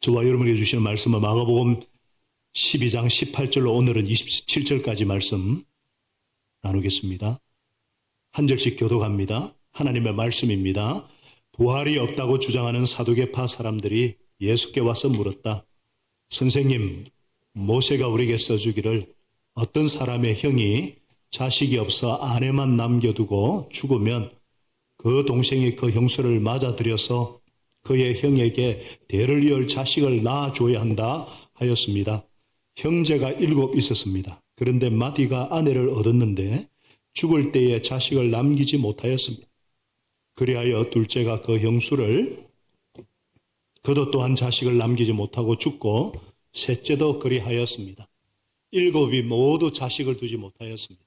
저와 여러분에게 주시는 말씀은 마가복음 12장 18절로 오늘은 27절까지 말씀 나누겠습니다. 한 절씩 교독합니다. 하나님의 말씀입니다. 부활이 없다고 주장하는 사두개파 사람들이 예수께 와서 물었다. 선생님, 모세가 우리에게 써주기를 어떤 사람의 형이 자식이 없어 아내만 남겨두고 죽으면 그 동생이 그 형수를 맞아들여서 그의 형에게 대를 이을 자식을 낳아줘야 한다 하였습니다. 형제가 7 있었습니다. 그런데 마디가 아내를 얻었는데 죽을 때에 자식을 남기지 못하였습니다. 그리하여 둘째가 그 형수를 그도 또한 자식을 남기지 못하고 죽고 셋째도 그리하였습니다. 7이 모두 자식을 두지 못하였습니다.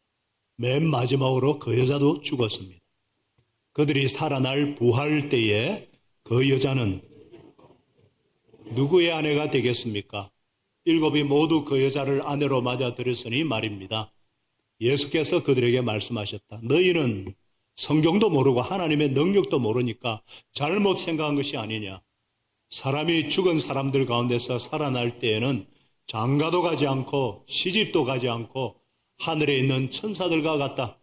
맨 마지막으로 그 여자도 죽었습니다. 그들이 살아날 부활 때에 그 여자는 누구의 아내가 되겠습니까? 7이 모두 그 여자를 아내로 맞아들였으니 말입니다. 예수께서 그들에게 말씀하셨다. 너희는 성경도 모르고 하나님의 능력도 모르니까 잘못 생각한 것이 아니냐. 사람이 죽은 사람들 가운데서 살아날 때에는 장가도 가지 않고 시집도 가지 않고 하늘에 있는 천사들과 같다.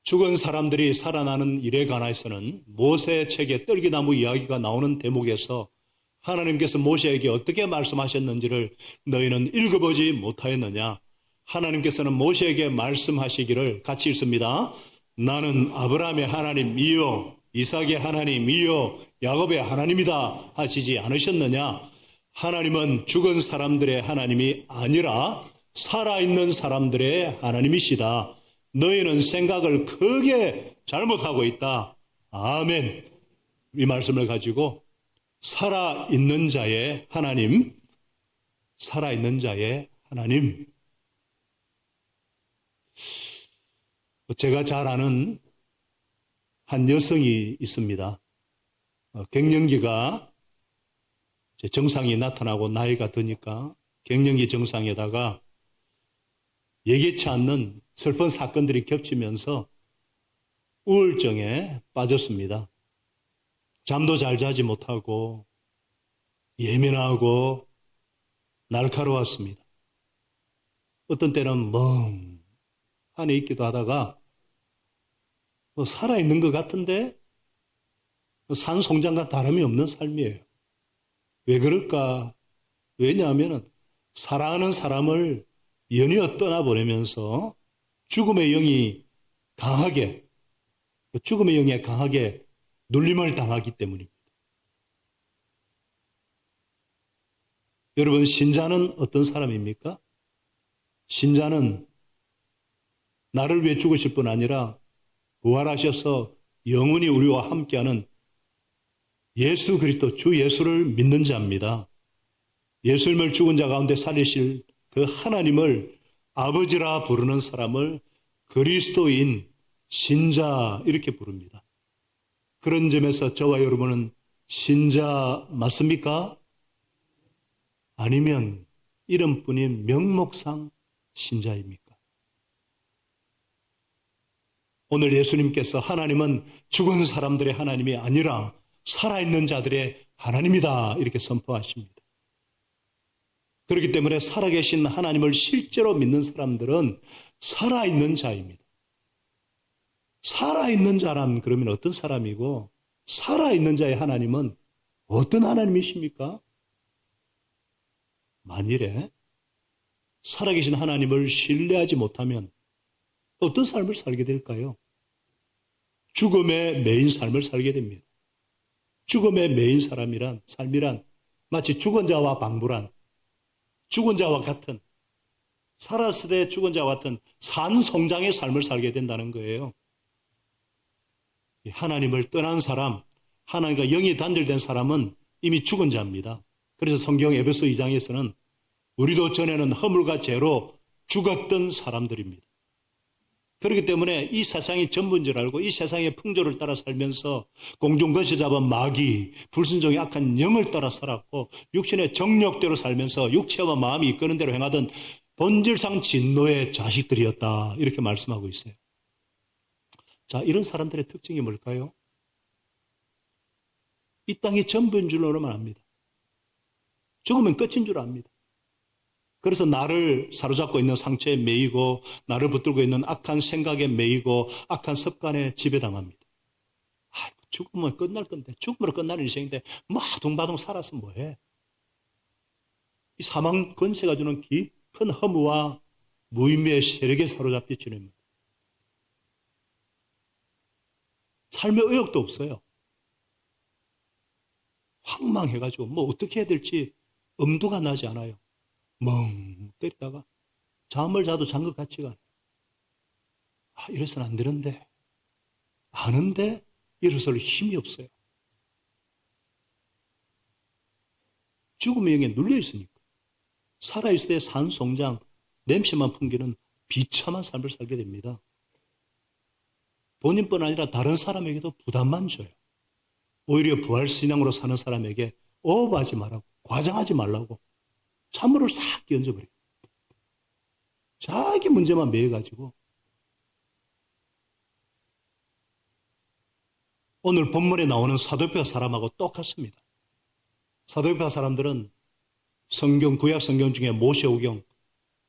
죽은 사람들이 살아나는 일에 관해서는 모세의 책에 떨기나무 이야기가 나오는 대목에서 하나님께서 모세에게 어떻게 말씀하셨는지를 너희는 읽어보지 못하였느냐. 하나님께서는 모세에게 말씀하시기를 같이 읽습니다. 나는 아브라함의 하나님이요 이삭의 하나님이요 야곱의 하나님이다 하시지 않으셨느냐. 하나님은 죽은 사람들의 하나님이 아니라 살아있는 사람들의 하나님이시다. 너희는 생각을 크게 잘못하고 있다. 아멘. 이 말씀을 가지고 살아있는 자의 하나님, 살아있는 자의 하나님. 제가 잘 아는 한 여성이 있습니다. 갱년기가 정상이 나타나고 나이가 드니까 갱년기 정상에다가 예기치 않는 슬픈 사건들이 겹치면서 우울증에 빠졌습니다. 잠도 잘 자지 못하고 예민하고 날카로웠습니다. 어떤 때는 멍하니 있기도 하다가 살아있는 것 같은데 산송장과 다름이 없는 삶이에요. 왜 그럴까? 왜냐하면 사랑하는 사람을 연이어 떠나보내면서 죽음의 영에 강하게 눌림을 당하기 때문입니다. 여러분, 신자는 어떤 사람입니까? 신자는 나를 위해 죽으실 뿐 아니라 부활하셔서 영원히 우리와 함께하는 예수 그리스도 주 예수를 믿는 자입니다. 예수님을 죽은 자 가운데 살리실 그 하나님을 아버지라 부르는 사람을 그리스도인, 신자 이렇게 부릅니다. 그런 점에서 저와 여러분은 신자 맞습니까? 아니면 이름뿐인 명목상 신자입니까? 오늘 예수님께서 하나님은 죽은 사람들의 하나님이 아니라 살아있는 자들의 하나님이다 이렇게 선포하십니다. 그렇기 때문에 살아계신 하나님을 실제로 믿는 사람들은 살아있는 자입니다. 살아있는 자란 그러면 어떤 사람이고 살아있는 자의 하나님은 어떤 하나님이십니까? 만일에 살아계신 하나님을 신뢰하지 못하면 어떤 삶을 살게 될까요? 죽음의 매인 삶을 살게 됩니다. 죽음의 매인 삶이란 마치 죽은 자와 방불한 죽은 자와 같은 살았을 때 죽은 자와 같은 산송장의 삶을 살게 된다는 거예요. 하나님을 떠난 사람, 하나님과 영이 단절된 사람은 이미 죽은 자입니다. 그래서 성경 에베소 2장에서는 우리도 전에는 허물과 죄로 죽었던 사람들입니다. 그렇기 때문에 이 세상이 전부인 줄 알고 이 세상의 풍조를 따라 살면서 공중거시 잡은 마귀, 불순종의 악한 영을 따라 살았고 육신의 정욕대로 살면서 육체와 마음이 이끄는 대로 행하던 본질상 진노의 자식들이었다 이렇게 말씀하고 있어요. 자, 이런 사람들의 특징이 뭘까요? 이 땅이 전부인 줄로만 압니다. 죽으면 끝인 줄 압니다. 그래서 나를 사로잡고 있는 상처에 매이고 나를 붙들고 있는 악한 생각에 매이고 악한 습관에 지배당합니다. 죽으면 끝날 건데, 죽음으로 끝나는 인생인데 뭐 아둥바둥 살아서 뭐해. 이 사망 권세가 주는 깊은 허무와 무의미의 세력에 사로잡혀 지냅니다. 삶의 의욕도 없어요. 황망해가지고 뭐 어떻게 해야 될지 엄두가 나지 않아요. 멍 때리다가 잠을 자도 잔 것 같지가 않아요. 이래서는 안 되는데, 아는데 일어설 힘이 없어요. 죽음의 영에 눌려 있으니까. 살아있을 때 산송장, 냄새만 풍기는 비참한 삶을 살게 됩니다. 본인뿐 아니라 다른 사람에게도 부담만 줘요. 오히려 부활신앙으로 사는 사람에게 오버하지 말라고, 과장하지 말라고 찬물을 싹 끼얹어버려요. 자기 문제만 매여가지고. 오늘 본문에 나오는 사도파 사람하고 똑같습니다. 사도파 사람들은 성경, 구약 성경 중에 모세오경,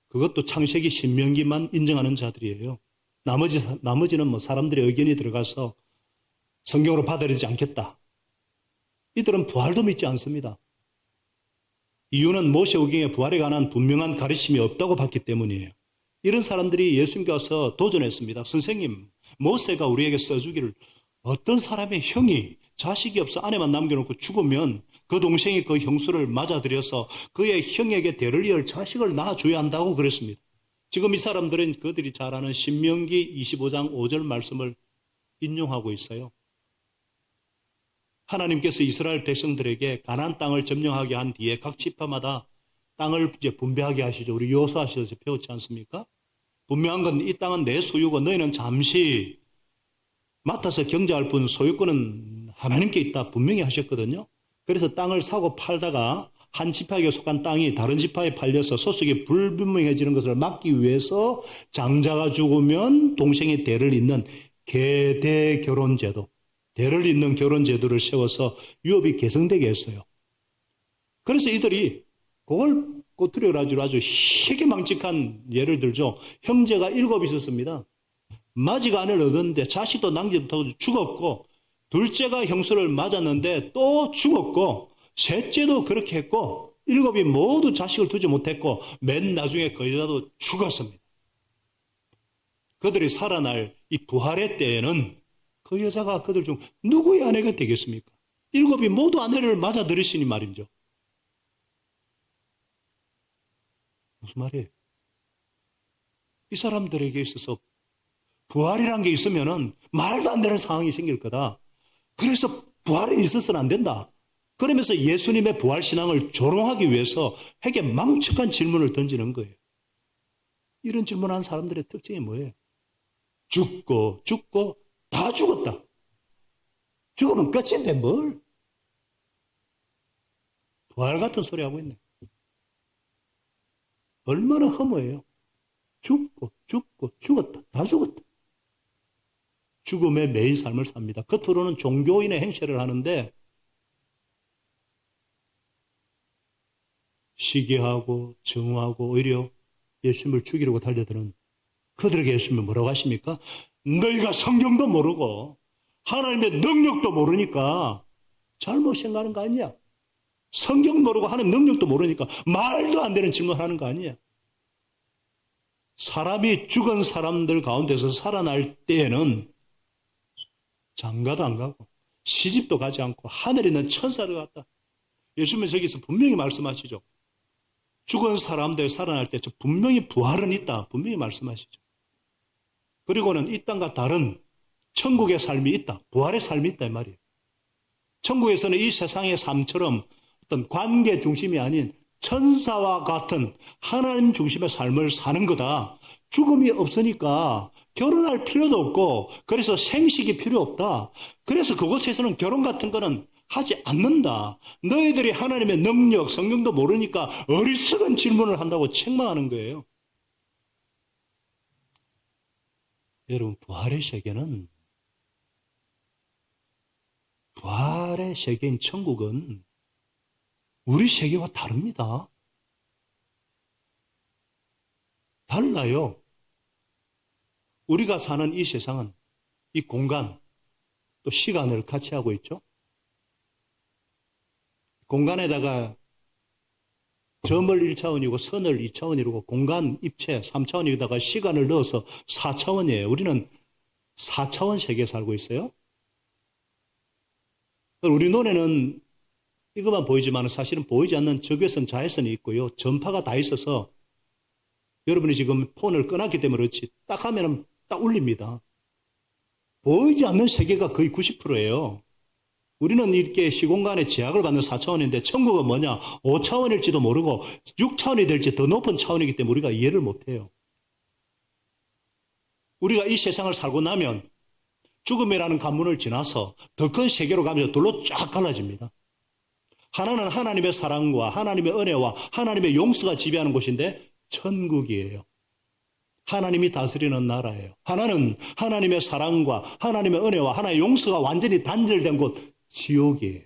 그것도 창세기 신명기만 인정하는 자들이에요. 나머지는 뭐 사람들의 의견이 들어가서 성경으로 받아들이지 않겠다. 이들은 부활도 믿지 않습니다. 이유는 모세오경의 부활에 관한 분명한 가르침이 없다고 봤기 때문이에요. 이런 사람들이 예수님께 와서 도전했습니다. 선생님, 모세가 우리에게 써주기를 어떤 사람의 형이 자식이 없어 아내만 남겨놓고 죽으면 그 동생이 그 형수를 맞아들여서 그의 형에게 대를 이을 자식을 낳아줘야 한다고 그랬습니다. 지금 이 사람들은 그들이 잘 아는 신명기 25장 5절 말씀을 인용하고 있어요. 하나님께서 이스라엘 백성들에게 가나안 땅을 점령하게 한 뒤에 각 지파마다 땅을 이제 분배하게 하시죠. 우리 여호수아서에서 배웠지 않습니까? 분명한 건 이 땅은 내 소유고 너희는 잠시 맡아서 경제할 뿐 소유권은 하나님께 있다 분명히 하셨거든요. 그래서 땅을 사고 팔다가 한 지파에게 속한 땅이 다른 지파에 팔려서 소속이 불분명해지는 것을 막기 위해서 장자가 죽으면 동생의 대를 잇는 계대결혼제도, 대를 잇는 결혼제도를 세워서 유업이 개성되게 했어요. 그래서 이들이 그걸 꼬투리가지고 아주 희귀망측한 예를 들죠. 형제가 7 있었습니다. 맏이가 아내를 얻었는데 자식도 남기지 못하고 죽었고, 둘째가 형수를 맞았는데 또 죽었고, 셋째도 그렇게 했고, 7이 모두 자식을 두지 못했고, 맨 나중에 그 여자도 죽었습니다. 그들이 살아날 이 부활의 때에는 그 여자가 그들 중 누구의 아내가 되겠습니까? 7이 모두 아내를 맞아들이시니 말이죠. 무슨 말이에요? 이 사람들에게 있어서 부활이란 게 있으면은 말도 안 되는 상황이 생길 거다. 그래서 부활이 있어서는 안 된다. 그러면서 예수님의 부활신앙을 조롱하기 위해서 되게 망측한 질문을 던지는 거예요. 이런 질문하는 사람들의 특징이 뭐예요? 죽고 다 죽었다. 죽으면 끝인데 뭘? 부활 같은 소리 하고 있네. 얼마나 허무해요. 죽고 죽었다. 다 죽었다. 죽음의 매일 삶을 삽니다. 겉으로는 종교인의 행세를 하는데 시기하고 정하고 오히려 예수님을 죽이려고 달려드는 그들에게 예수님은 뭐라고 하십니까? 너희가 성경도 모르고 하나님의 능력도 모르니까 잘못 생각하는 거 아니야? 성경 모르고 하나님 능력도 모르니까 말도 안 되는 질문하는 거 아니야? 사람이 죽은 사람들 가운데서 살아날 때에는 장가도 안 가고 시집도 가지 않고 하늘에 있는 천사를 갖다. 예수님은 저기서 분명히 말씀하시죠. 죽은 사람들 살아날 때 분명히 부활은 있다. 분명히 말씀하시죠. 그리고는 이 땅과 다른 천국의 삶이 있다. 부활의 삶이 있다 이 말이에요. 천국에서는 이 세상의 삶처럼 어떤 관계 중심이 아닌 천사와 같은 하나님 중심의 삶을 사는 거다. 죽음이 없으니까 결혼할 필요도 없고 그래서 생식이 필요 없다. 그래서 그곳에서는 결혼 같은 거는 하지 않는다. 너희들이 하나님의 능력, 성경도 모르니까 어리석은 질문을 한다고 책망하는 거예요. 여러분, 부활의 세계인 천국은 우리 세계와 다릅니다. 달라요. 우리가 사는 이 세상은 이 공간, 또 시간을 같이 하고 있죠. 공간에다가 점을 1차원이고 선을 2차원이고 공간, 입체 3차원에다가 시간을 넣어서 4차원이에요. 우리는 4차원 세계에 살고 있어요. 우리 눈에는 이것만 보이지만 사실은 보이지 않는 적외선, 자외선이 있고요. 전파가 다 있어서 여러분이 지금 폰을 꺼놨기 때문에 그렇지 딱 하면 딱 울립니다. 보이지 않는 세계가 거의 90%예요. 우리는 이렇게 시공간에 제약을 받는 4차원인데 천국은 뭐냐? 5차원일지도 모르고 6차원이 될지 더 높은 차원이기 때문에 우리가 이해를 못해요. 우리가 이 세상을 살고 나면 죽음이라는 관문을 지나서 더 큰 세계로 가면서 둘로 쫙 갈라집니다. 하나는 하나님의 사랑과 하나님의 은혜와 하나님의 용서가 지배하는 곳인데 천국이에요. 하나님이 다스리는 나라예요. 하나는 하나님의 사랑과 하나님의 은혜와 하나님의 용서가 완전히 단절된 곳 지옥이에요.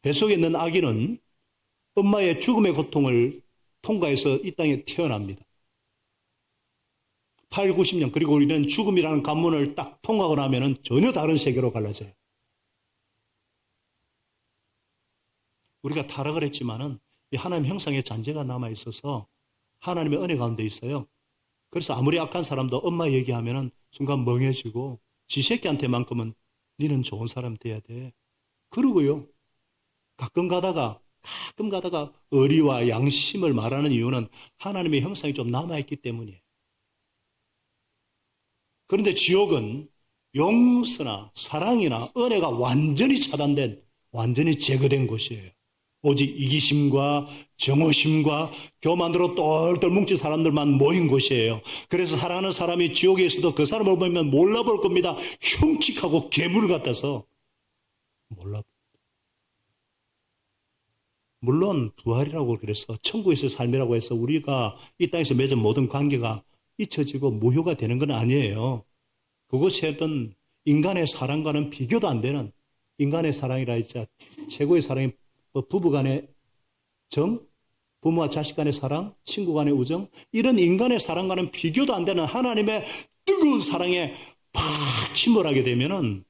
뱃속에 있는 아기는 엄마의 죽음의 고통을 통과해서 이 땅에 태어납니다. 8, 90년 그리고 우리는 죽음이라는 관문을 딱 통과하고 나면 전혀 다른 세계로 갈라져요. 우리가 타락을 했지만은 이 하나님 형상의 잔재가 남아있어서 하나님의 은혜 가운데 있어요. 그래서 아무리 악한 사람도 엄마 얘기하면은 순간 멍해지고 지 새끼한테만큼은 니는 좋은 사람 돼야 돼. 그러고요. 가끔 가다가 의리와 양심을 말하는 이유는 하나님의 형상이 좀 남아있기 때문이에요. 그런데 지옥은 용서나 사랑이나 은혜가 완전히 차단된, 완전히 제거된 곳이에요. 오직 이기심과 정오심과 교만으로 똘똘 뭉친 사람들만 모인 곳이에요. 그래서 사랑하는 사람이 지옥에 있어도 그 사람을 보면 몰라볼 겁니다. 흉측하고 괴물 같아서 몰라볼. 물론 부활이라고 그래서 천국에서 삶이라고 해서 우리가 이 땅에서 맺은 모든 관계가 잊혀지고 무효가 되는 건 아니에요. 그것이 어떤 인간의 사랑과는 비교도 안 되는 인간의 사랑이라 했자 최고의 사랑이 부부 간의 정, 부모와 자식 간의 사랑, 친구 간의 우정, 이런 인간의 사랑과는 비교도 안 되는 하나님의 뜨거운 사랑에 팍 침몰하게 되면은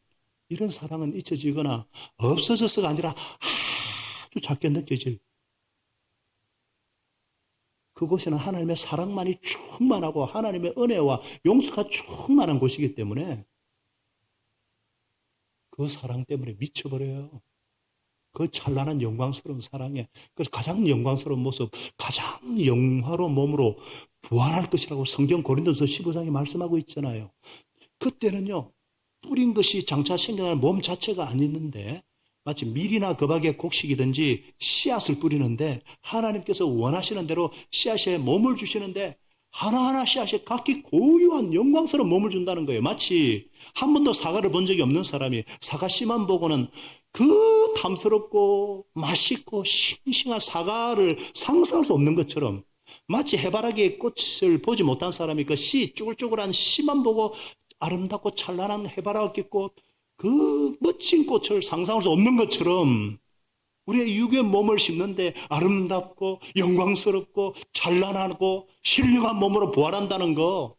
이런 사랑은 잊혀지거나 없어져서가 아니라 아주 작게 느껴질. 그곳에는 하나님의 사랑만이 충만하고 하나님의 은혜와 용서가 충만한 곳이기 때문에 그 사랑 때문에 미쳐버려요. 그 찬란한 영광스러운 사랑에 그 가장 영광스러운 모습, 가장 영화로운 몸으로 부활할 것이라고 성경 고린도서 15장에 말씀하고 있잖아요. 그때는요, 뿌린 것이 장차 생겨날 몸 자체가 아니는데 마치 밀이나 거박의 곡식이든지 씨앗을 뿌리는데 하나님께서 원하시는 대로 씨앗에 몸을 주시는데 하나하나 씨앗이 각기 고유한 영광스러운 몸을 준다는 거예요. 마치 한 번도 사과를 본 적이 없는 사람이 사과 씨만 보고는 그 탐스럽고 맛있고 싱싱한 사과를 상상할 수 없는 것처럼 마치 해바라기의 꽃을 보지 못한 사람이 그 씨, 쭈글쭈글한 씨만 보고 아름답고 찬란한 해바라기 꽃, 그 멋진 꽃을 상상할 수 없는 것처럼 우리의 육의 몸을 심는데 아름답고 영광스럽고 찬란하고 신령한 몸으로 부활한다는 거,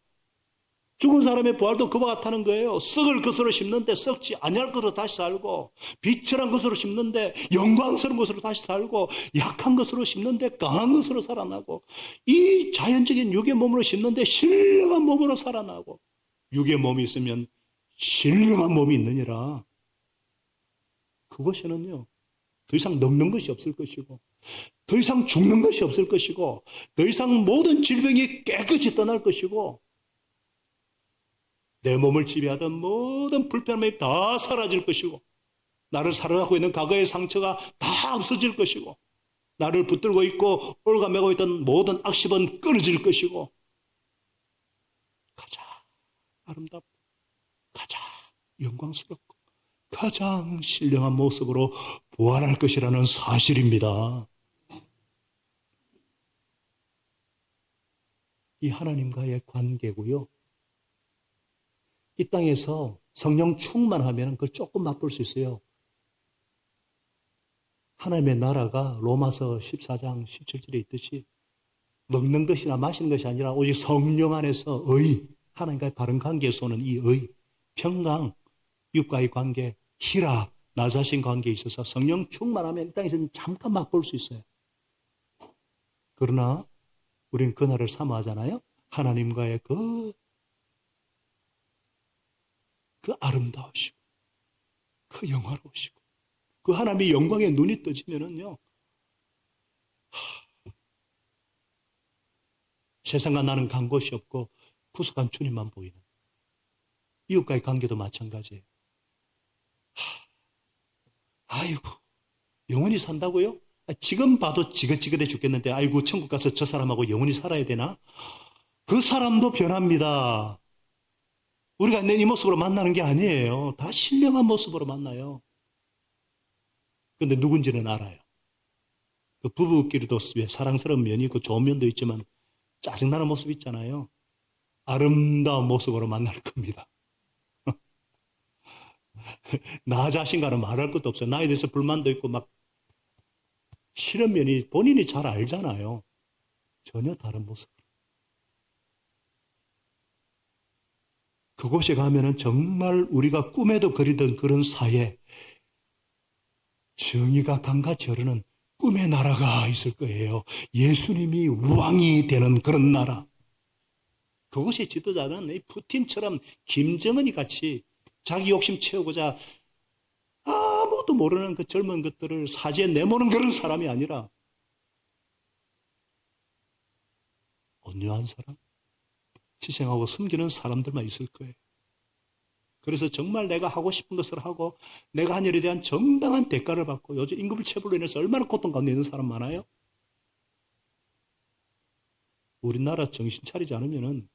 죽은 사람의 부활도 그와 같다는 거예요. 썩을 것으로 심는데 썩지 아니할 것으로 다시 살고, 비천한 것으로 심는데 영광스러운 것으로 다시 살고, 약한 것으로 심는데 강한 것으로 살아나고, 이 자연적인 육의 몸으로 심는데 신령한 몸으로 살아나고, 육의 몸이 있으면 신령한 몸이 있느니라. 그것에는요, 더 이상 늙는 것이 없을 것이고, 더 이상 죽는 것이 없을 것이고, 더 이상 모든 질병이 깨끗이 떠날 것이고, 내 몸을 지배하던 모든 불편함이 다 사라질 것이고, 나를 사로잡고 있는 과거의 상처가 다 없어질 것이고, 나를 붙들고 있고 올가매고 있던 모든 악습은 끊어질 것이고, 가장 아름답고 가장 영광스럽고 가장 신령한 모습으로 부활할 것이라는 사실입니다. 이 하나님과의 관계고요. 이 땅에서 성령 충만하면 그걸 조금 맛볼 수 있어요. 하나님의 나라가 로마서 14장 17절에 있듯이 먹는 것이나 마시는 것이 아니라 오직 성령 안에서 하나님과의 바른 관계에서 오는 이 평강, 육과의 관계, 희락, 나 자신 관계에 있어서 성령 충만하면 이 땅에서는 잠깐 맛볼 수 있어요. 그러나 우리는 그날을 사모하잖아요. 하나님과의 그 아름다우시고 그 영화로우시고 그 하나님의 영광에 눈이 떠지면은요, 세상과 나는 간 곳이 없고 구속한 주님만 보이는, 이웃과의 관계도 마찬가지예요. 아이고, 영원히 산다고요? 지금 봐도 지긋지긋해 죽겠는데 아이고, 천국 가서 저 사람하고 영원히 살아야 되나? 그 사람도 변합니다. 우리가 이 모습으로 만나는 게 아니에요. 다 신령한 모습으로 만나요. 근데 누군지는 알아요. 그 부부끼리도 왜 사랑스러운 면이 있고 좋은 면도 있지만 짜증나는 모습 있잖아요. 아름다운 모습으로 만날 겁니다. 나 자신과는 말할 것도 없어요. 나에 대해서 불만도 있고 막 싫은 면이 본인이 잘 알잖아요. 전혀 다른 모습. 그곳에 가면은 정말 우리가 꿈에도 그리던 그런 사회, 정의가 강같이 흐르는 꿈의 나라가 있을 거예요. 예수님이 왕이 되는 그런 나라. 그것의 지도자는 푸틴처럼 김정은이 같이 자기 욕심 채우고자 아무것도 모르는 그 젊은 것들을 사지에 내모는 그런 사람이 아니라 온유한 사람, 희생하고 섬기는 사람들만 있을 거예요. 그래서 정말 내가 하고 싶은 것을 하고 내가 한 일에 대한 정당한 대가를 받고, 요즘 임금체불로 인해서 얼마나 고통 가운데 있는 사람 많아요? 우리나라 정신 차리지 않으면은,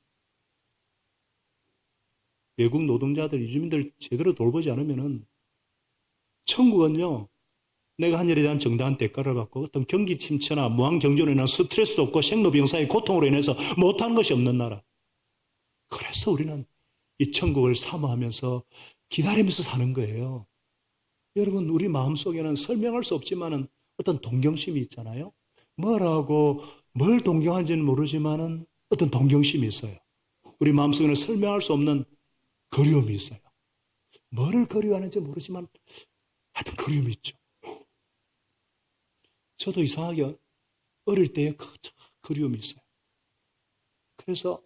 외국 노동자들, 이주민들 제대로 돌보지 않으면은, 천국은요, 내가 한 일에 대한 정당한 대가를 받고 어떤 경기 침체나 무한 경제로 인한 스트레스도 없고 생로병사의 고통으로 인해서 못하는 것이 없는 나라. 그래서 우리는 이 천국을 사모하면서 기다리면서 사는 거예요. 여러분, 우리 마음속에는 설명할 수 없지만은 어떤 동경심이 있잖아요. 뭘 동경하는지는 모르지만은 어떤 동경심이 있어요. 우리 마음속에는 설명할 수 없는 그리움이 있어요. 뭐를 그리워하는지 모르지만 하여튼 그리움이 있죠. 저도 이상하게 어릴 때에 그리움이 있어요. 그래서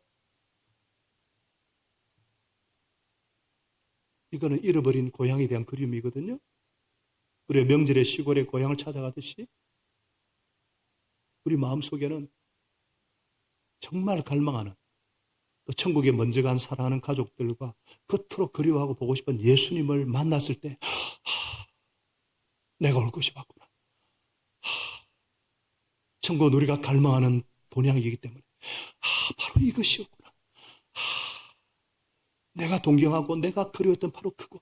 이거는 잃어버린 고향에 대한 그리움이거든요. 우리가 명절에 시골에 고향을 찾아가듯이 우리 마음속에는 정말 갈망하는, 또 천국에 먼저 간 사랑하는 가족들과 그토록 그리워하고 보고 싶은 예수님을 만났을 때 내가 올 것이 맞구나. 천국은 우리가 갈망하는 본향이기 때문에 바로 이것이었구나. 내가 동경하고 내가 그리웠던 바로 그곳.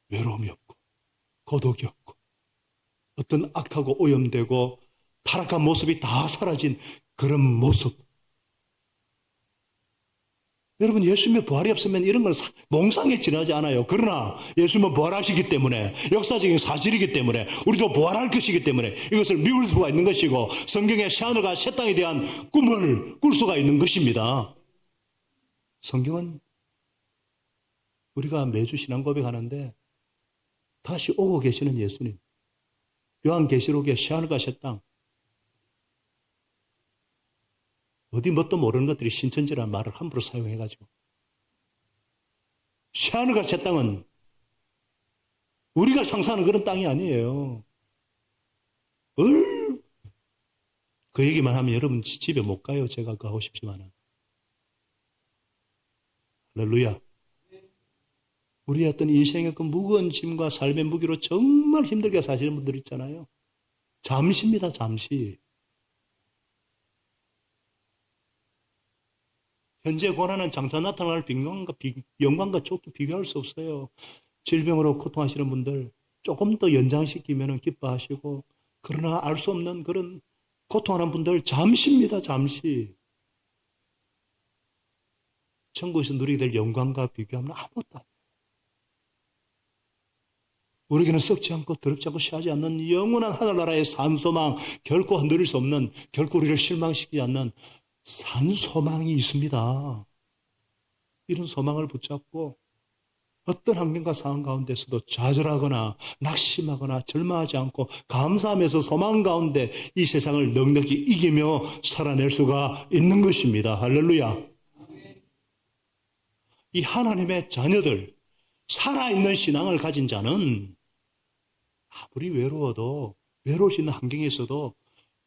외로움이 없고 고독이 없고 어떤 악하고 오염되고 타락한 모습이 다 사라진 그런 모습. 여러분, 예수님의 부활이 없으면 이런 건 몽상에 지나지 않아요. 그러나 예수님은 부활하시기 때문에, 역사적인 사실이기 때문에, 우리도 부활할 것이기 때문에 이것을 미울 수가 있는 것이고, 성경의 새하늘과 새 땅에 대한 꿈을 꿀 수가 있는 것입니다. 성경은 우리가 매주 신앙 고백하는데 다시 오고 계시는 예수님, 요한계시록의 새하늘과 새 땅, 어디 뭣도 모르는 것들이 신천지라는 말을 함부로 사용해가지고, 새하늘과 새 땅은 우리가 상상하는 그런 땅이 아니에요. 그 얘기만 하면 여러분 집에 못 가요. 제가 가고 싶지만은. 할렐루야. 우리 어떤 인생의 그 무거운 짐과 삶의 무기로 정말 힘들게 사시는 분들 있잖아요. 잠시입니다, 잠시. 현재 고난은 장차 나타날 영광과 좋게 비교할 수 없어요. 질병으로 고통하시는 분들 조금 더 연장시키면 기뻐하시고, 그러나 알 수 없는 그런 고통하는 분들 잠시입니다, 잠시. 천국에서 누리게 될 영광과 비교하면 아무것도 아니에요. 우리에게는 썩지 않고 더럽지 않고 시하지 않는 영원한 하늘나라의 산소망, 결코 흔들릴 수 없는, 결코 우리를 실망시키지 않는 산소망이 있습니다. 이런 소망을 붙잡고 어떤 환경과 상황 가운데서도 좌절하거나 낙심하거나 절망하지 않고 감사하면서 소망 가운데 이 세상을 넉넉히 이기며 살아낼 수가 있는 것입니다. 할렐루야. 이 하나님의 자녀들, 살아있는 신앙을 가진 자는 아무리 외로워도 외로울 수 있는 환경에서도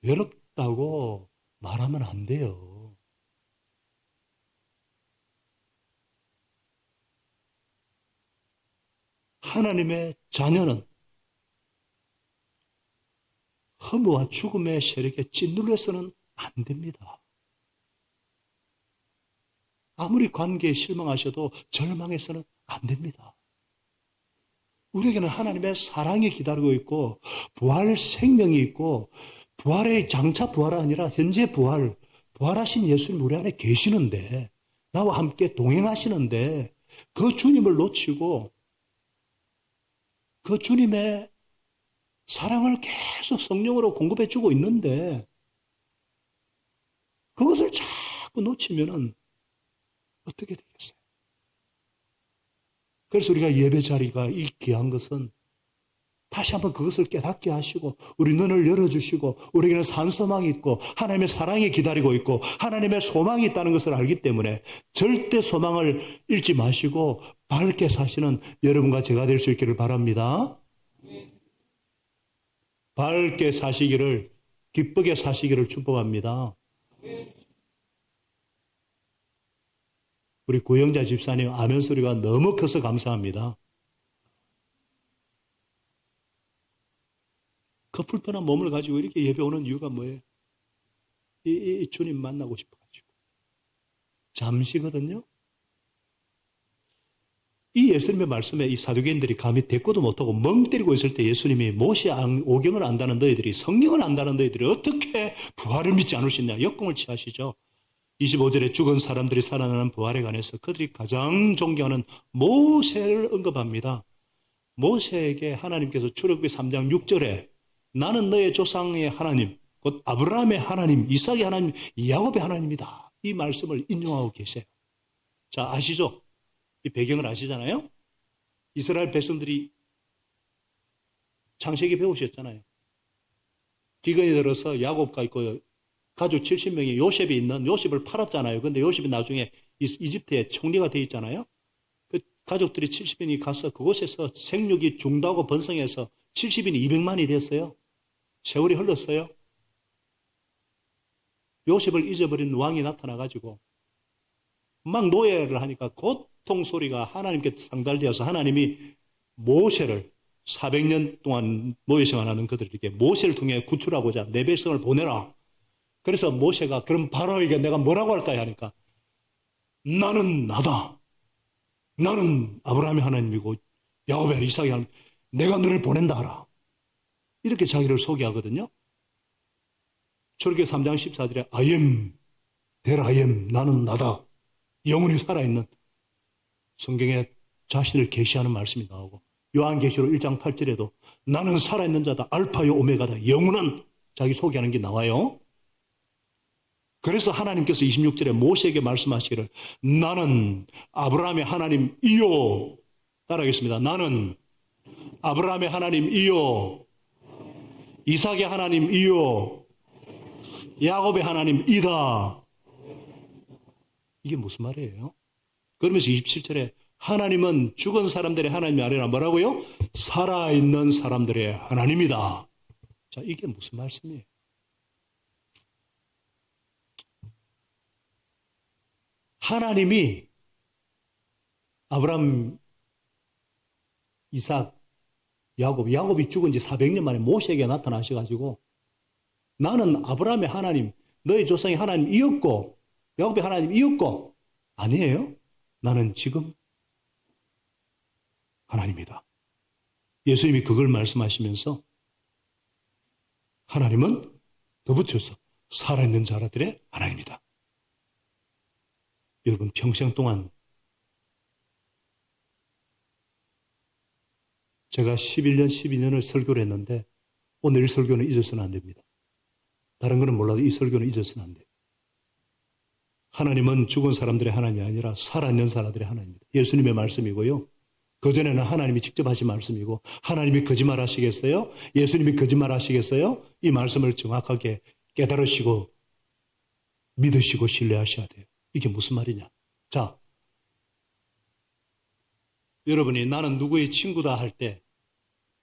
외롭다고 말하면 안 돼요. 하나님의 자녀는 허무와 죽음의 세력에 짓눌려서는 안 됩니다. 아무리 관계에 실망하셔도 절망해서는 안 됩니다. 우리에게는 하나님의 사랑이 기다리고 있고 부활 생명이 있고 부활의 장차 부활이 아니라 현재 부활하신 예수님 우리 안에 계시는데 나와 함께 동행하시는데 그 주님을 놓치고 그 주님의 사랑을 계속 성령으로 공급해 주고 있는데 그것을 자꾸 놓치면은 어떻게 되겠어요? 그래서 우리가 예배 자리가 이 귀한 것은 다시 한번 그것을 깨닫게 하시고 우리 눈을 열어주시고 우리에게는 산소망이 있고 하나님의 사랑이 기다리고 있고 하나님의 소망이 있다는 것을 알기 때문에 절대 소망을 잃지 마시고 밝게 사시는 여러분과 제가 될 수 있기를 바랍니다. 밝게 사시기를, 기쁘게 사시기를 축복합니다. 우리 구영자 집사님 아멘 소리가 너무 커서 감사합니다. 그 불편한 몸을 가지고 이렇게 예배 오는 이유가 뭐예요? 이 주님 만나고 싶어가지고. 잠시거든요. 이 예수님의 말씀에 이 사두개인들이 감히 대꾸도 못하고 멍 때리고 있을 때 예수님이 모세 오경을 안다는 너희들이, 성경을 안다는 너희들이 어떻게 부활을 믿지 않을 수 있냐 역공을 취하시죠. 25절에 죽은 사람들이 살아나는 부활에 관해서 그들이 가장 존경하는 모세를 언급합니다. 모세에게 하나님께서 출애굽기 3장 6절에 나는 너의 조상의 하나님, 곧 아브라함의 하나님, 이삭의 하나님, 야곱의 하나님이다. 이 말씀을 인용하고 계세요. 자, 아시죠? 이 배경을 아시잖아요? 이스라엘 백성들이 창세기 배우셨잖아요. 기근이 들어서 야곱과 있고 가족 70명이 요셉이 있는 요셉을 팔았잖아요. 근데 요셉이 나중에 이집트의 총리가 돼 있잖아요. 그 가족들이 70인이 가서 그곳에서 생육이 중다고 번성해서 70인이 200만이 됐어요. 세월이 흘렀어요. 요셉을 잊어버린 왕이 나타나가지고 막 노예를 하니까 고통 소리가 하나님께 상달되어서 하나님이 모세를 400년 동안 노예 생활하는 그들에게 모세를 통해 구출하고자 내 백성을 보내라. 그래서 모세가 그럼 바로에게 내가 뭐라고 할까요? 하니까 나는 나다. 나는 아브라함의 하나님이고 야곱의 이삭의 하나님. 내가 너를 보낸다 하라. 이렇게 자기를 소개하거든요. 출애굽기 3장 14절에 I am, there I am, 나는 나다. 영원히 살아있는 성경에 자신을 계시하는 말씀이 나오고 요한계시록 1장 8절에도 나는 살아있는 자다. 알파요 오메가다. 영원한 자기 소개하는 게 나와요. 그래서 하나님께서 26절에 모세에게 말씀하시기를 나는 아브라함의 하나님이요. 따라하겠습니다. 나는 아브라함의 하나님이요. 이삭의 하나님이요. 야곱의 하나님이다. 이게 무슨 말이에요? 그러면서 27절에 하나님은 죽은 사람들의 하나님이 아니라 뭐라고요? 살아있는 사람들의 하나님이다. 자, 이게 무슨 말씀이에요? 하나님이 아브라함, 이삭, 야곱이 죽은 지 400년 만에 모세에게 나타나셔가지고 나는 아브라함의 하나님, 너희 조상의 하나님이었고 야곱의 하나님이었고 아니에요. 나는 지금 하나님이다. 예수님이 그걸 말씀하시면서 하나님은 더 붙여서 살아있는 자들의 하나님이다. 여러분 평생 동안 제가 11년, 12년을 설교를 했는데 오늘 이 설교는 잊어서는 안 됩니다. 다른 거는 몰라도 이 설교는 잊어서는 안 돼요. 하나님은 죽은 사람들의 하나님이 아니라 살아있는 사람들의 하나님입니다. 예수님의 말씀이고요. 그전에는 하나님이 직접 하신 말씀이고 하나님이 거짓말 하시겠어요? 예수님이 거짓말 하시겠어요? 이 말씀을 정확하게 깨달으시고 믿으시고 신뢰하셔야 돼요. 이게 무슨 말이냐? 자, 여러분이 나는 누구의 친구다 할 때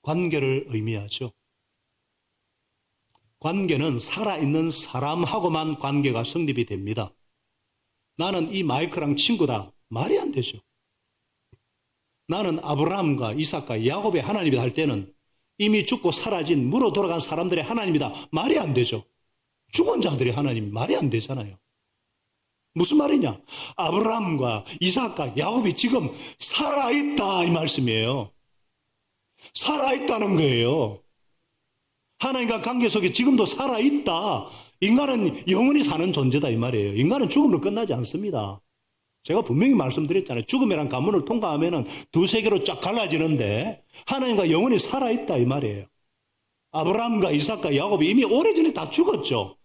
관계를 의미하죠. 관계는 살아있는 사람하고만 관계가 성립이 됩니다. 나는 이 마이크랑 친구다. 말이 안 되죠. 나는 아브라함과 이삭과 야곱의 하나님이다 할 때는 이미 죽고 사라진 무로 돌아간 사람들의 하나님이다. 말이 안 되죠. 죽은 자들의 하나님 말이 안 되잖아요. 무슨 말이냐? 아브라함과 이삭과 야곱이 지금 살아있다 이 말씀이에요. 살아있다는 거예요. 하나님과 관계 속에 지금도 살아있다. 인간은 영원히 사는 존재다 이 말이에요. 인간은 죽음으로 끝나지 않습니다. 제가 분명히 말씀드렸잖아요. 죽음이란 관문을 통과하면 두세 개로 쫙 갈라지는데 하나님과 영원히 살아있다 이 말이에요. 아브라함과 이삭과 야곱이 이미 오래전에 다 죽었죠.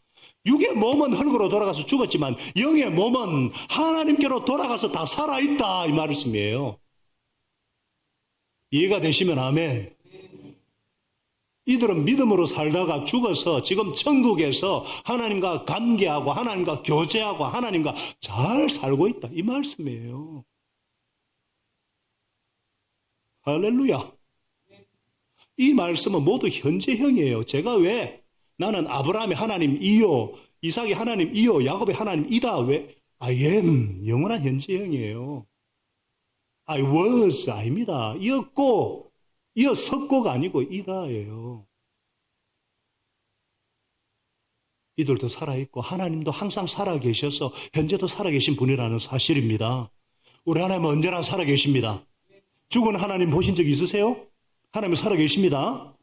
육의 몸은 흙으로 돌아가서 죽었지만 영의 몸은 하나님께로 돌아가서 다 살아있다 이 말씀이에요. 이해가 되시면 아멘. 이들은 믿음으로 살다가 죽어서 지금 천국에서 하나님과 관계하고 하나님과 교제하고 하나님과 잘 살고 있다. 이 말씀이에요. 할렐루야. 이 말씀은 모두 현재형이에요. 제가 왜 나는 아브라함의 하나님이요, 이삭의 하나님이요, 야곱의 하나님이다. 왜? I am 영원한 현재형이에요. I was 아닙니다. 이었고 이었었고가 아니고 이다예요. 이들도 살아있고 하나님도 항상 살아계셔서 현재도 살아계신 분이라는 사실입니다. 우리 하나님은 언제나 살아계십니다. 죽은 하나님 보신 적 있으세요? 하나님 살아계십니다.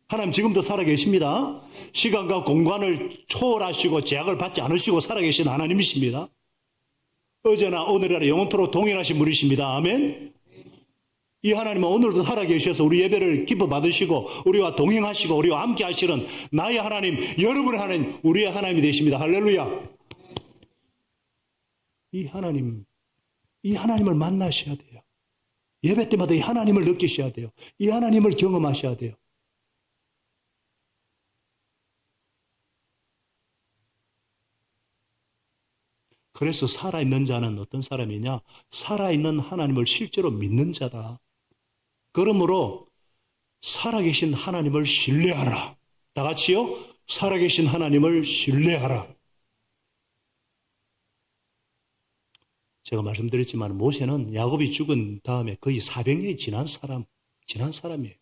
하나님 지금도 살아계십니다. 시간과 공간을 초월하시고 제약을 받지 않으시고 살아계신 하나님이십니다. 어제나 오늘이나 영원토록 동일하신 분이십니다. 아멘. 이 하나님은 오늘도 살아계셔서 우리 예배를 기뻐 받으시고 우리와 동행하시고 우리와 함께 하시는 나의 하나님, 여러분의 하나님, 우리의 하나님이 되십니다. 할렐루야. 이 하나님을 만나셔야 돼요. 예배 때마다 이 하나님을 느끼셔야 돼요. 이 하나님을 경험하셔야 돼요. 그래서 살아있는 자는 어떤 사람이냐? 살아있는 하나님을 실제로 믿는 자다. 그러므로 살아계신 하나님을 신뢰하라. 다 같이요? 살아계신 하나님을 신뢰하라. 제가 말씀드렸지만 모세는 야곱이 죽은 다음에 거의 400년이 지난 사람이에요.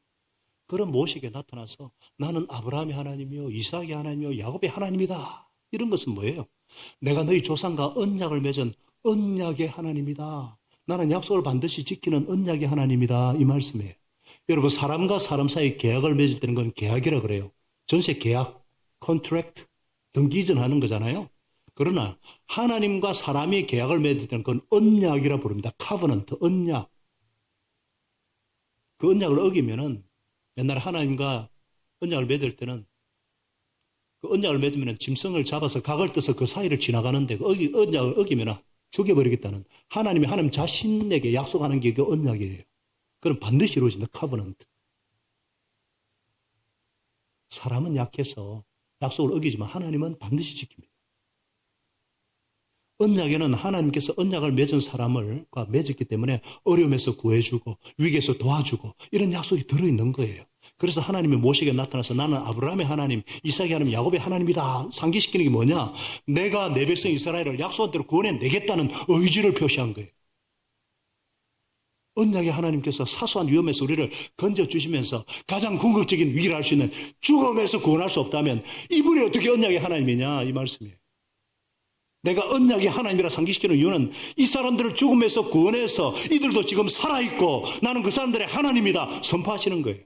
그런 모세에게 나타나서 나는 아브라함의 하나님이요, 이삭의 하나님이요, 야곱의 하나님이다. 이런 것은 뭐예요? 내가 너희 조상과 언약을 맺은 언약의 하나님이다. 나는 약속을 반드시 지키는 언약의 하나님이다. 이 말씀이에요. 여러분, 사람과 사람 사이 계약을 맺을 때는 건 계약이라 그래요. 전세 계약, 컨트랙트, 등기 이전하는 거잖아요. 그러나 하나님과 사람이 계약을 맺을 때는 그건 언약이라 부릅니다. 카버넌트, 언약. 그 언약을 어기면은 옛날에 하나님과 언약을 맺을 때는 그 언약을 맺으면 짐승을 잡아서 각을 떠서 그 사이를 지나가는데 그 언약을 어기면 죽여버리겠다는 하나님 자신에게 약속하는 게 그 언약이에요. 그럼 반드시 이루어진다. 카버넌트. 사람은 약해서 약속을 어기지만 하나님은 반드시 지킵니다. 언약에는 하나님께서 언약을 맺은 사람을 맺었기 때문에 어려움에서 구해주고 위기에서 도와주고 이런 약속이 들어있는 거예요. 그래서 하나님이 모세에게 나타나서 나는 아브라함의 하나님, 이삭의 하나님, 야곱의 하나님이다. 상기시키는 게 뭐냐? 내가 내 백성 이스라엘을 약속한 대로 구원해내겠다는 의지를 표시한 거예요. 언약의 하나님께서 사소한 위험에서 우리를 건져주시면서 가장 궁극적인 위기를 할 수 있는 죽음에서 구원할 수 없다면 이분이 어떻게 언약의 하나님이냐 이 말씀이에요. 내가 언약의 하나님이라 상기시키는 이유는 이 사람들을 죽음에서 구원해서 이들도 지금 살아있고 나는 그 사람들의 하나님이다 선포하시는 거예요.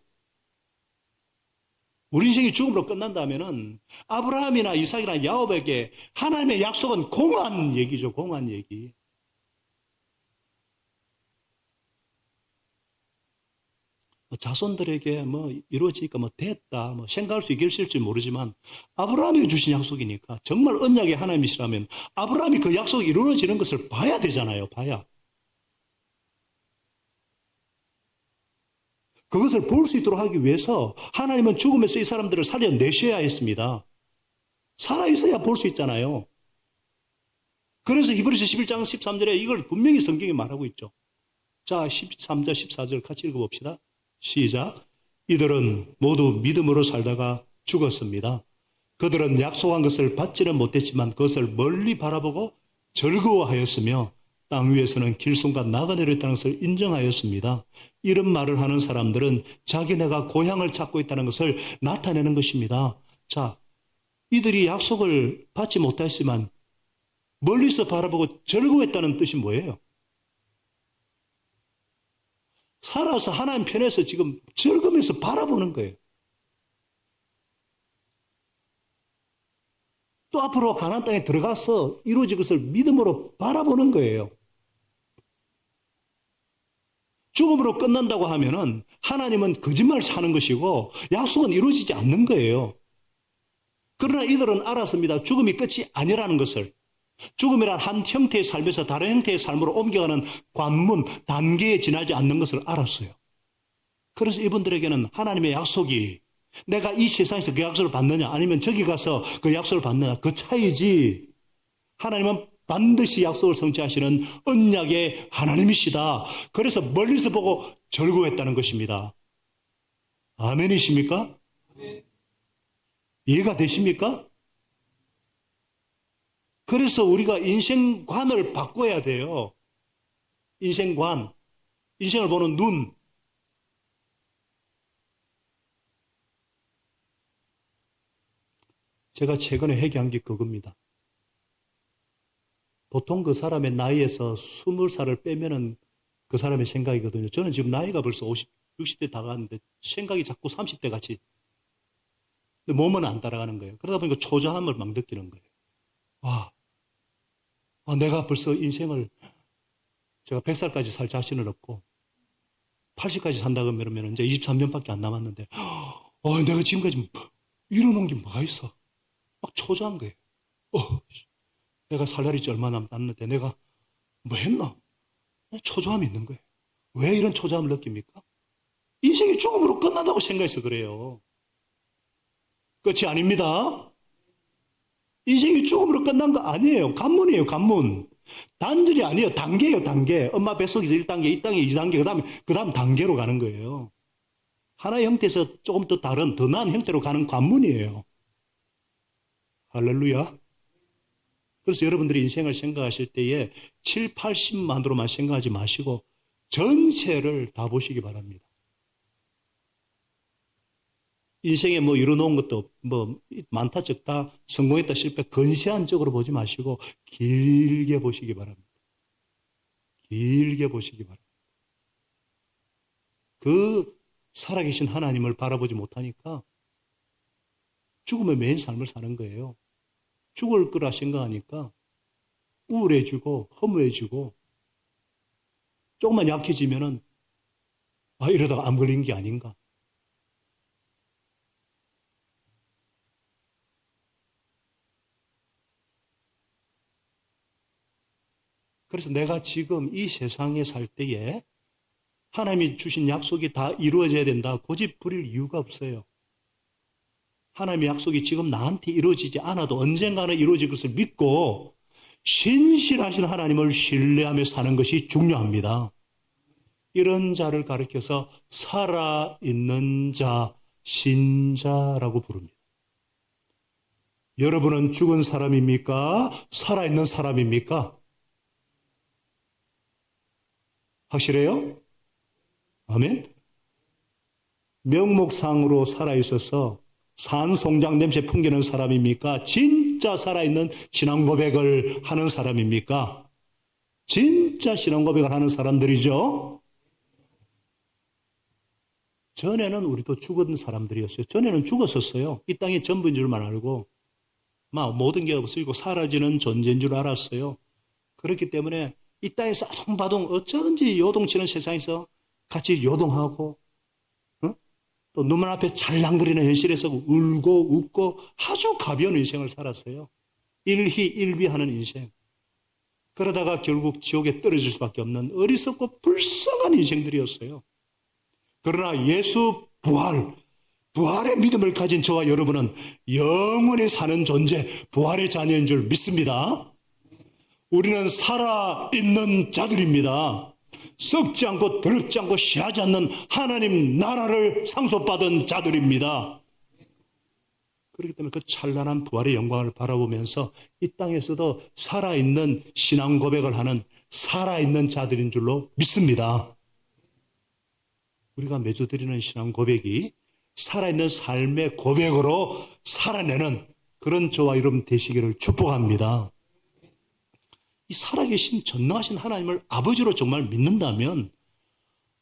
우리 인생이 죽음으로 끝난다면은 아브라함이나 이삭이나 야곱에게 하나님의 약속은 공한 얘기죠. 공한 얘기. 자손들에게 이루어지니까 됐다, 생각할 수 있을지 모르지만, 아브라함이 주신 약속이니까, 정말 언약의 하나님이시라면, 아브라함이 그 약속이 이루어지는 것을 봐야 되잖아요, 봐야. 그것을 볼 수 있도록 하기 위해서, 하나님은 죽음에서 이 사람들을 살려내셔야 했습니다. 살아있어야 볼 수 있잖아요. 그래서 히브리서 11장 13절에 이걸 분명히 성경이 말하고 있죠. 자, 13절, 14절 같이 읽어봅시다. 시작. 이들은 모두 믿음으로 살다가 죽었습니다. 그들은 약속한 것을 받지는 못했지만 그것을 멀리 바라보고 즐거워하였으며 땅 위에서는 길손과 나가 내렸다는 것을 인정하였습니다. 이런 말을 하는 사람들은 자기네가 고향을 찾고 있다는 것을 나타내는 것입니다. 자, 이들이 약속을 받지 못했지만 멀리서 바라보고 즐거워했다는 뜻이 뭐예요? 살아서 하나님 편에서 지금 즐거우면서 바라보는 거예요. 또 앞으로 가나안 땅에 들어가서 이루어질 것을 믿음으로 바라보는 거예요. 죽음으로 끝난다고 하면은 하나님은 거짓말 하는 것이고 약속은 이루어지지 않는 거예요. 그러나 이들은 알았습니다. 죽음이 끝이 아니라는 것을. 죽음이란 한 형태의 삶에서 다른 형태의 삶으로 옮겨가는 관문, 단계에 지나지 않는 것을 알았어요. 그래서 이분들에게는 하나님의 약속이 내가 이 세상에서 그 약속을 받느냐 아니면 저기 가서 그 약속을 받느냐 그 차이지, 하나님은 반드시 약속을 성취하시는 언약의 하나님이시다. 그래서 멀리서 보고 즐거워했다는 것입니다. 아멘이십니까? 이해가 되십니까? 그래서 우리가 인생관을 바꿔야 돼요. 인생관. 인생을 보는 눈. 제가 최근에 회개한 게 그겁니다. 보통 그 사람의 나이에서 20살을 빼면은 그 사람의 생각이거든요. 저는 지금 나이가 벌써 50, 60대 다가갔는데 생각이 자꾸 30대 같이. 근데 몸은 안 따라가는 거예요. 그러다 보니까 초조함을 막 느끼는 거예요. 내가 벌써 인생을, 제가 100살까지 살 자신은 없고 80까지 산다고 그러면 이제 23년밖에 안 남았는데 내가 지금까지 이뤄놓은 게 뭐가 있어? 막 초조한 거예요. 내가 살 날이 얼마 남았는데 내가 뭐 했나? 초조함이 있는 거예요. 왜 이런 초조함을 느낍니까? 인생이 죽음으로 끝난다고 생각해서 그래요. 끝이 아닙니다. 인생이 죽음으로 끝난 거 아니에요. 관문이에요, 관문. 단절이 아니에요. 단계예요, 단계. 엄마 뱃속에서 1단계, 2단계, 2단계, 그 다음 단계로 가는 거예요. 하나의 형태에서 조금 더 다른, 더 나은 형태로 가는 관문이에요. 할렐루야. 그래서 여러분들이 인생을 생각하실 때에 7, 80만으로만 생각하지 마시고 전체를 다 보시기 바랍니다. 인생에 이뤄놓은 것도 많다 적다 성공했다 실패 근시안적으로 보지 마시고 길게 보시기 바랍니다. 길게 보시기 바랍니다. 그 살아계신 하나님을 바라보지 못하니까 죽음의 매인 삶을 사는 거예요. 죽을 거라 생각하니까 우울해지고 허무해지고 조금만 약해지면은 이러다가 암 걸린 게 아닌가. 그래서 내가 지금 이 세상에 살 때에 하나님이 주신 약속이 다 이루어져야 된다. 고집 부릴 이유가 없어요. 하나님의 약속이 지금 나한테 이루어지지 않아도 언젠가는 이루어질 것을 믿고 신실하신 하나님을 신뢰하며 사는 것이 중요합니다. 이런 자를 가리켜서 살아있는 자, 신자라고 부릅니다. 여러분은 죽은 사람입니까? 살아있는 사람입니까? 확실해요? 아멘? 명목상으로 살아있어서 산송장 냄새 풍기는 사람입니까? 진짜 살아있는 신앙 고백을 하는 사람입니까? 진짜 신앙 고백을 하는 사람들이죠? 전에는 우리도 죽은 사람들이었어요. 전에는 죽었었어요. 이 땅이 전부인 줄만 알고 모든 게 없어지고 사라지는 존재인 줄 알았어요. 그렇기 때문에 이 땅에서 아동바동 어쩌든지 요동치는 세상에서 같이 요동하고 또 눈만 앞에 찰랑거리는 현실에서 울고 웃고 아주 가벼운 인생을 살았어요. 일희일비하는 인생. 그러다가 결국 지옥에 떨어질 수밖에 없는 어리석고 불쌍한 인생들이었어요. 그러나 예수 부활의 믿음을 가진 저와 여러분은 영원히 사는 존재, 부활의 자녀인 줄 믿습니다. 우리는 살아있는 자들입니다. 썩지 않고 더럽지 않고 시하지 않는 하나님 나라를 상속받은 자들입니다. 그렇기 때문에 그 찬란한 부활의 영광을 바라보면서 이 땅에서도 살아있는 신앙 고백을 하는 살아있는 자들인 줄로 믿습니다. 우리가 매주 드리는 신앙 고백이 살아있는 삶의 고백으로 살아내는 그런 저와 여러분 되시기를 축복합니다. 이 살아계신 전능하신 하나님을 아버지로 정말 믿는다면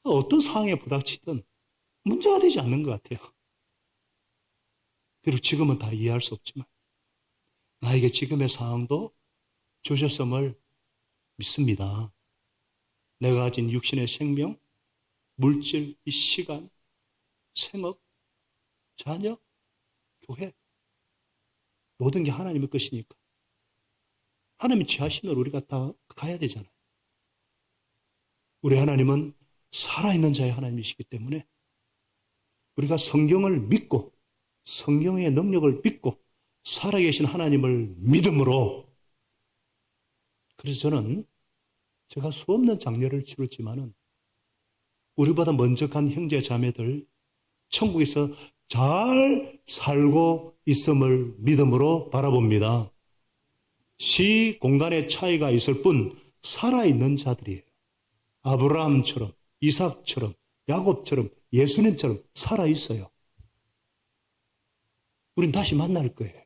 어떤 상황에 부닥치든 문제가 되지 않는 것 같아요. 비록 지금은 다 이해할 수 없지만 나에게 지금의 상황도 주셨음을 믿습니다. 내가 가진 육신의 생명, 물질, 이 시간, 생업, 자녀, 교회 모든 게 하나님의 것이니까 하나님이 취하시면 우리가 다 가야 되잖아요. 우리 하나님은 살아있는 자의 하나님이시기 때문에 우리가 성경을 믿고 성경의 능력을 믿고 살아계신 하나님을 믿음으로, 그래서 저는 제가 수없는 장례를 치렀지만은 우리보다 먼저 간 형제 자매들 천국에서 잘 살고 있음을 믿음으로 바라봅니다. 시 공간의 차이가 있을 뿐 살아있는 자들이에요. 아브라함처럼, 이삭처럼, 야곱처럼, 예수님처럼 살아있어요. 우린 다시 만날 거예요.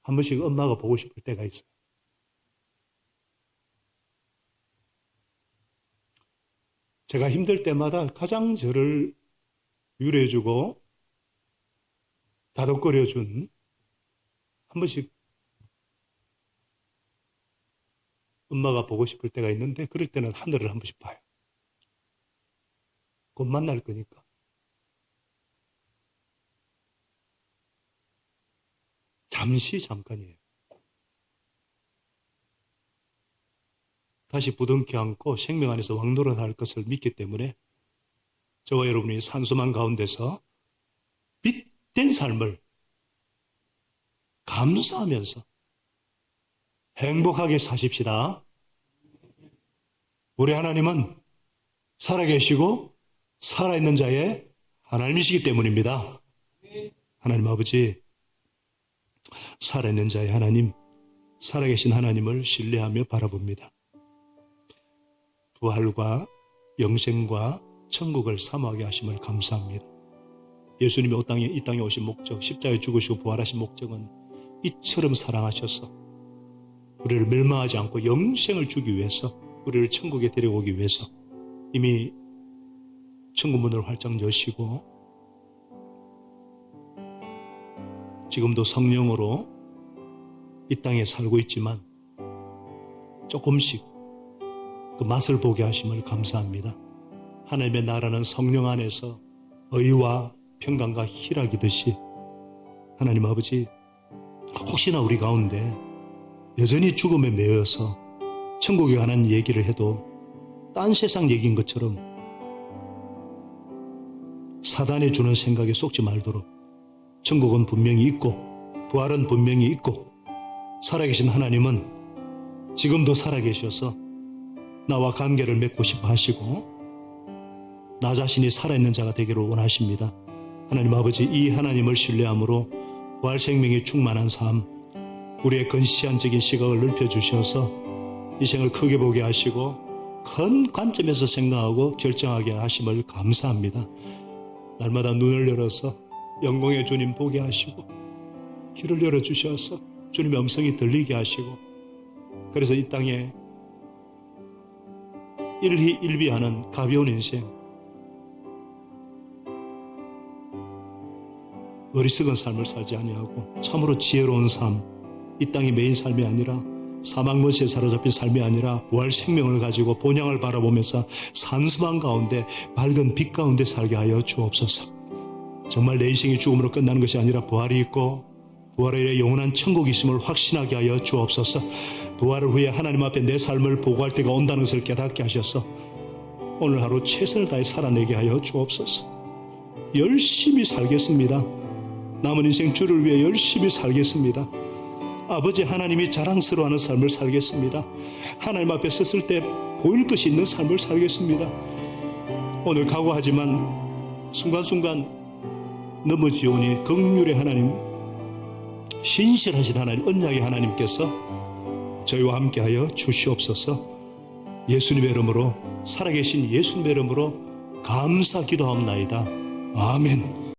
한 번씩 엄마가 보고 싶을 때가 있어요. 제가 힘들 때마다 가장 저를 위로해주고 다독거려준, 한 번씩 엄마가 보고 싶을 때가 있는데 그럴 때는 하늘을 한 번씩 봐요. 곧 만날 거니까. 잠깐이에요. 다시 부둥켜 안고 생명 안에서 왕노릇할 것을 믿기 때문에 저와 여러분이 산수망 가운데서 빛된 삶을 감사하면서 행복하게 사십시다. 우리 하나님은 살아계시고 살아있는 자의 하나님이시기 때문입니다. 하나님 아버지, 살아있는 자의 하나님, 살아계신 하나님을 신뢰하며 바라봅니다. 부활과 영생과 천국을 사모하게 하심을 감사합니다. 예수님이 이 땅에 오신 목적, 십자가에 죽으시고 부활하신 목적은 이처럼 사랑하셔서 우리를 멸망하지 않고 영생을 주기 위해서, 우리를 천국에 데려오기 위해서 이미 천국 문을 활짝 여시고 지금도 성령으로 이 땅에 살고 있지만 조금씩 그 맛을 보게 하심을 감사합니다. 하나님의 나라는 성령 안에서 의와 평강과 희락이듯이 하나님 아버지, 혹시나 우리 가운데 여전히 죽음에 매여서 천국에 관한 얘기를 해도 딴 세상 얘기인 것처럼 사단이 주는 생각에 속지 말도록 천국은 분명히 있고 부활은 분명히 있고 살아계신 하나님은 지금도 살아계셔서 나와 관계를 맺고 싶어 하시고 나 자신이 살아있는 자가 되기를 원하십니다. 하나님 아버지, 이 하나님을 신뢰함으로 부활 생명이 충만한 삶, 우리의 근시안적인 시각을 넓혀주셔서 이 생을 크게 보게 하시고 큰 관점에서 생각하고 결정하게 하심을 감사합니다. 날마다 눈을 열어서 영광의 주님 보게 하시고 귀를 열어주셔서 주님의 음성이 들리게 하시고, 그래서 이 땅에 일희일비하는 가벼운 인생, 어리석은 삶을 살지 아니하고 참으로 지혜로운 삶, 이 땅이 메인 삶이 아니라 사망문시에 사로잡힌 삶이 아니라 부활 생명을 가지고 본향을 바라보면서 산수방 가운데 밝은 빛 가운데 살게 하여 주옵소서. 정말 내 인생이 죽음으로 끝나는 것이 아니라 부활이 있고 부활의 영원한 천국이 있음을 확신하게 하여 주옵소서. 부활을 후에 하나님 앞에 내 삶을 보고할 때가 온다는 것을 깨닫게 하셔서 오늘 하루 최선을 다해 살아내게 하여 주옵소서. 열심히 살겠습니다. 남은 인생 주를 위해 열심히 살겠습니다. 아버지 하나님이 자랑스러워하는 삶을 살겠습니다. 하나님 앞에 섰을 때 보일 것이 있는 삶을 살겠습니다. 오늘 각오하지만 순간순간 넘어지오니 긍휼의 하나님, 신실하신 하나님, 언약의 하나님께서 저희와 함께하여 주시옵소서. 예수님의 이름으로, 살아계신 예수님의 이름으로 감사 기도하옵나이다. 아멘.